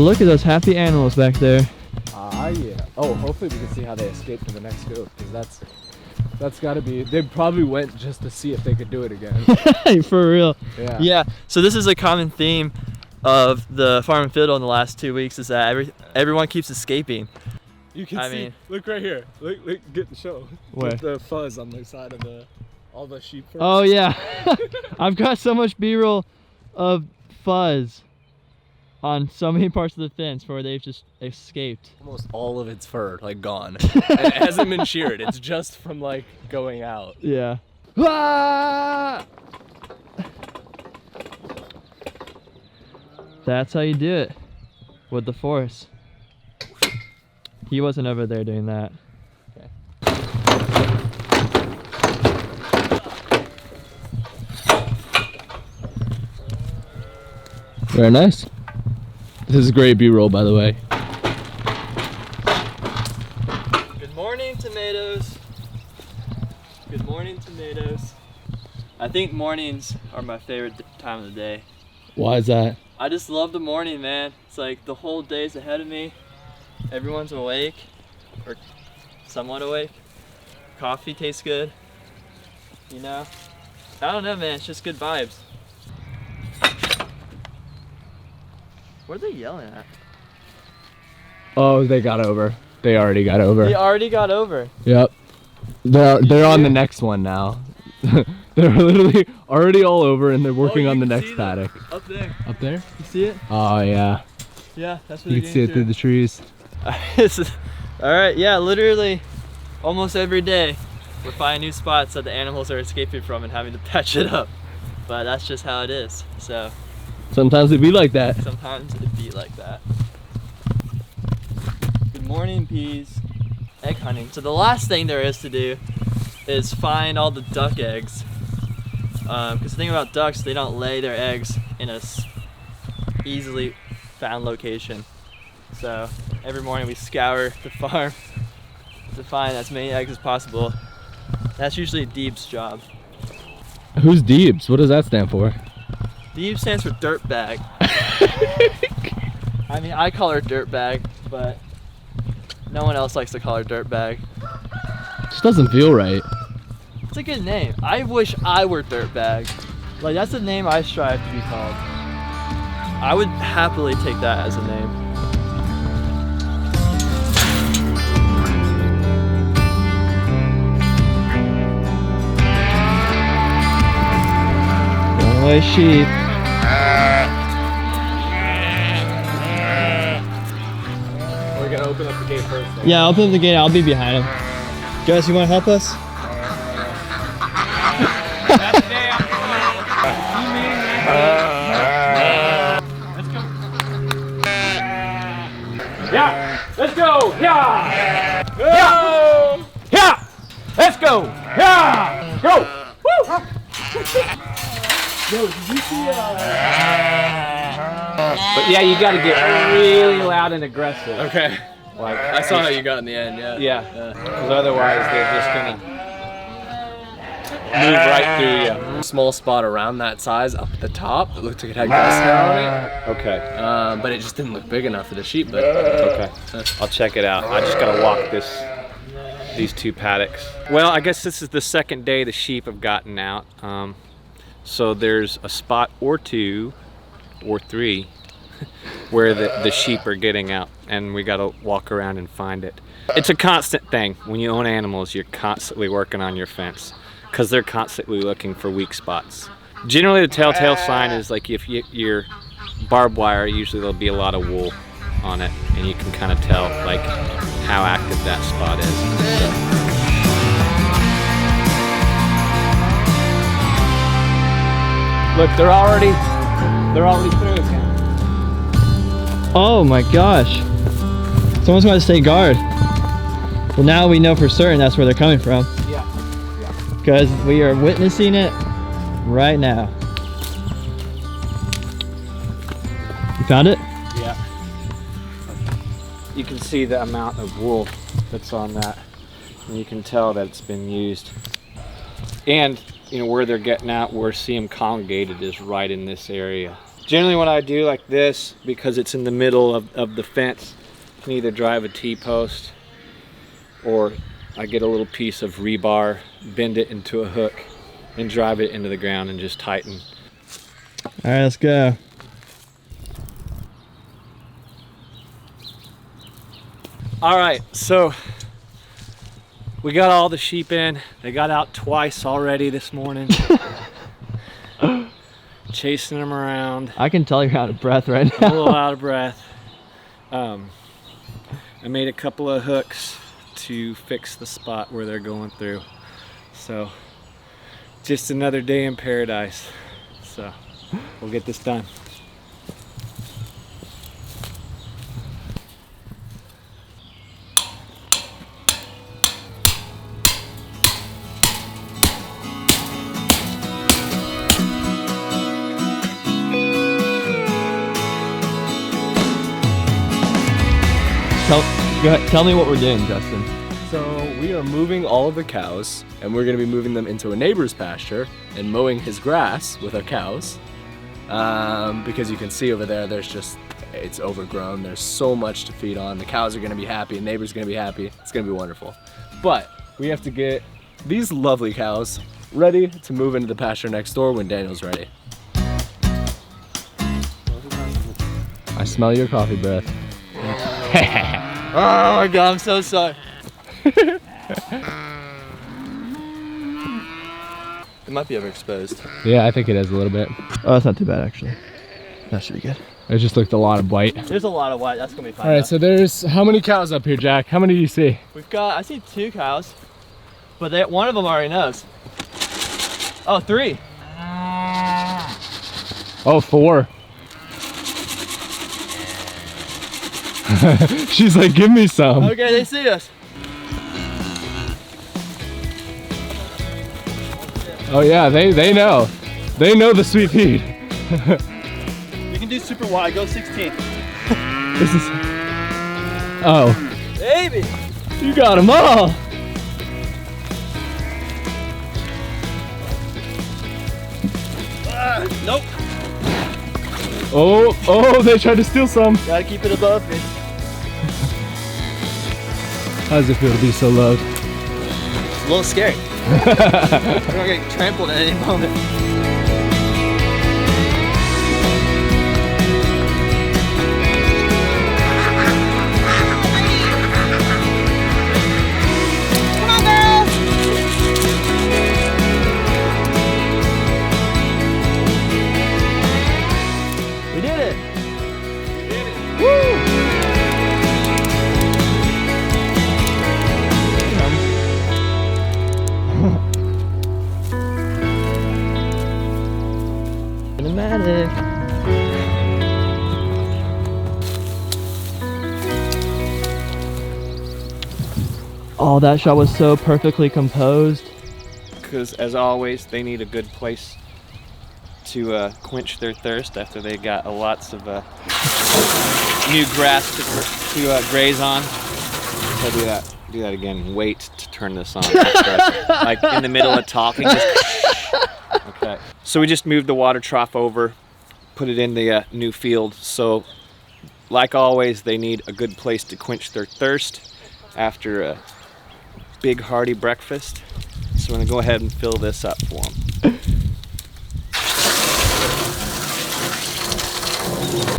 look at those happy animals back there. Yeah. Oh, hopefully we can see how they escape to the next scoop, because that's got to be. They probably went just to see if they could do it again. For real. Yeah. Yeah. So this is a common theme of the farm and fiddle in the last 2 weeks, is that everyone keeps escaping. You can see. Look right here. Look, get the show. Where? The fuzz on the side of all the sheep fur. Oh yeah. I've got so much B-roll of fuzz on so many parts of the fence where they've just escaped. Almost all of its fur, like, gone. And it hasn't been sheared. It's just from, like, going out. Yeah. Ah! That's how you do it with the force. He wasn't over there doing that. Okay. Very nice. This is great B-roll, by the way. Good morning, tomatoes. Good morning, tomatoes. I think mornings are my favorite time of the day. Why is that? I just love the morning, man. It's like the whole day's ahead of me. Everyone's awake, or somewhat awake. Coffee tastes good. You know? I don't know, man. It's just good vibes. What are they yelling at? Oh, they got over. They already got over. They already got over. Yep. They're on the next one now. They're literally already all over, and they're working on the next paddock. Up there. Up there? You see it? Oh yeah. Yeah, that's what you can see it through the trees. All right, yeah, literally almost every day we're finding new spots that the animals are escaping from and having to patch it up. But that's just how it is. So sometimes it be like that. sometimes it be like that. Good morning, peas. Egg hunting. So the last thing there is to do is find all the duck eggs. Because the thing about ducks, they don't lay their eggs in a easily found location. So every morning we scour the farm to find as many eggs as possible. That's usually Deeb's job. Who's Deebs? What does that stand for? Deeb stands for dirt bag. I mean, I call her dirt bag, but no one else likes to call her dirt bag. Just doesn't feel right. It's a good name. I wish I were dirt bag. Like, that's the name I strive to be called. I would happily take that as a name. Away sheep. We're gonna open up the gate first. Though. Yeah, open up the gate. I'll be behind him. Guys, you want to help us? Yeah, let's go. Yeah, yeah, yeah. Let's go. Yeah, go. Woo. Yo, did you see? But yeah, you got to get really loud and aggressive. Okay. Like I saw how you got in the end. Yeah. Yeah. Because otherwise they're just gonna move right through you. Small spot around that size up at the top. It looked like it had grass hair on it. Okay. But it just didn't look big enough for the sheep. But okay, I'll check it out. I just gotta walk these two paddocks. Well, I guess this is the second day the sheep have gotten out. So there's a spot or two or three where the sheep are getting out, and we gotta walk around and find it. It's a constant thing. When you own animals, you're constantly working on your fence because they're constantly looking for weak spots. Generally, the telltale sign is like if you're barbed wire, usually there'll be a lot of wool on it, and you can kind of tell like how active that spot is. look, they're already through again. Oh my gosh. Someone's going to stay guard. Well, now we know for certain that's where they're coming from. Yeah. Because we are witnessing it right now. You found it? Yeah. You can see the amount of wool that's on that, and you can tell that it's been used. And you know where they're getting out, where see them congregated is right in this area. Generally what I do like this, because it's in the middle of the fence, you can either drive a T-post or I get a little piece of rebar, bend it into a hook, and drive it into the ground and just tighten. All right, let's go. All right, so we got all the sheep in. They got out twice already this morning. Chasing them around. I can tell you're out of breath right now. A little out of breath. I made a couple of hooks to fix the spot where they're going through. So just another day in paradise. So we'll get this done. Go ahead, tell me what we're doing, Justin. So we are moving all of the cows, and we're gonna be moving them into a neighbor's pasture and mowing his grass with our cows. Because you can see over there, it's overgrown. There's so much to feed on. The cows are gonna be happy, the neighbor's gonna be happy. It's gonna be wonderful. But we have to get these lovely cows ready to move into the pasture next door when Daniel's ready. I smell your coffee breath. Oh my God, I'm so sorry. It might be overexposed. Yeah, I think it is a little bit. Oh, that's not too bad actually. That should be good. It just looked a lot of white. There's a lot of white. That's gonna be fine. All right, so there's how many cows up here, Jack? How many do you see? We've got, I see 2 cows, but one of them already knows. Oh, 3. Oh, 4. She's like, give me some. Okay, they see us. Oh yeah, they know. They know the sweet feed. You can do super wide. Go 16. This is. Oh. Baby. You got them all. Nope. Oh, they tried to steal some. Gotta keep it above me. How does it feel to be so loved? It's a little scary. We're gonna get trampled at any moment. Come on, girls! We did it. We did it. Woo! Cinematic. Oh, that shot was so perfectly composed. Because as always, they need a good place to quench their thirst after they got lots of new grass to graze on. So do that again. Wait to turn this on. Like in the middle of talking. Just okay. So we just moved the water trough over, put it in the new field. So like always, they need a good place to quench their thirst after a big hearty breakfast. So we're gonna go ahead and fill this up for them.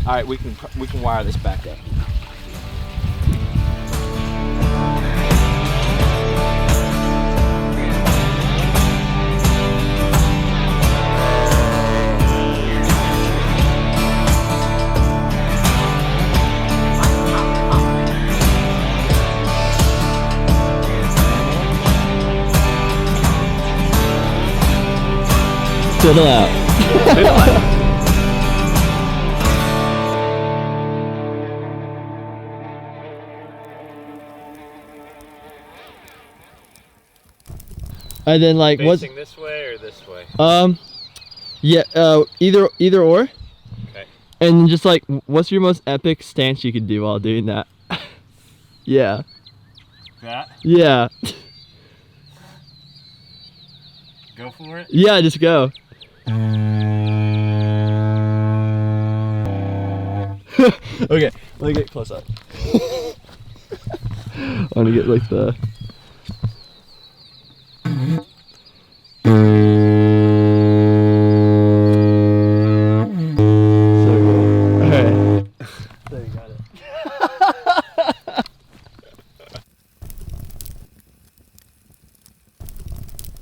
All right, we can wire this back up. Fiddle out. And then like what's Facing this way or this way? yeah, either or. Okay. And just like what's your most epic stance you could do while doing that? Yeah. That? Yeah. Go for it. Yeah, just go. Okay, let me get close up. I want to get like the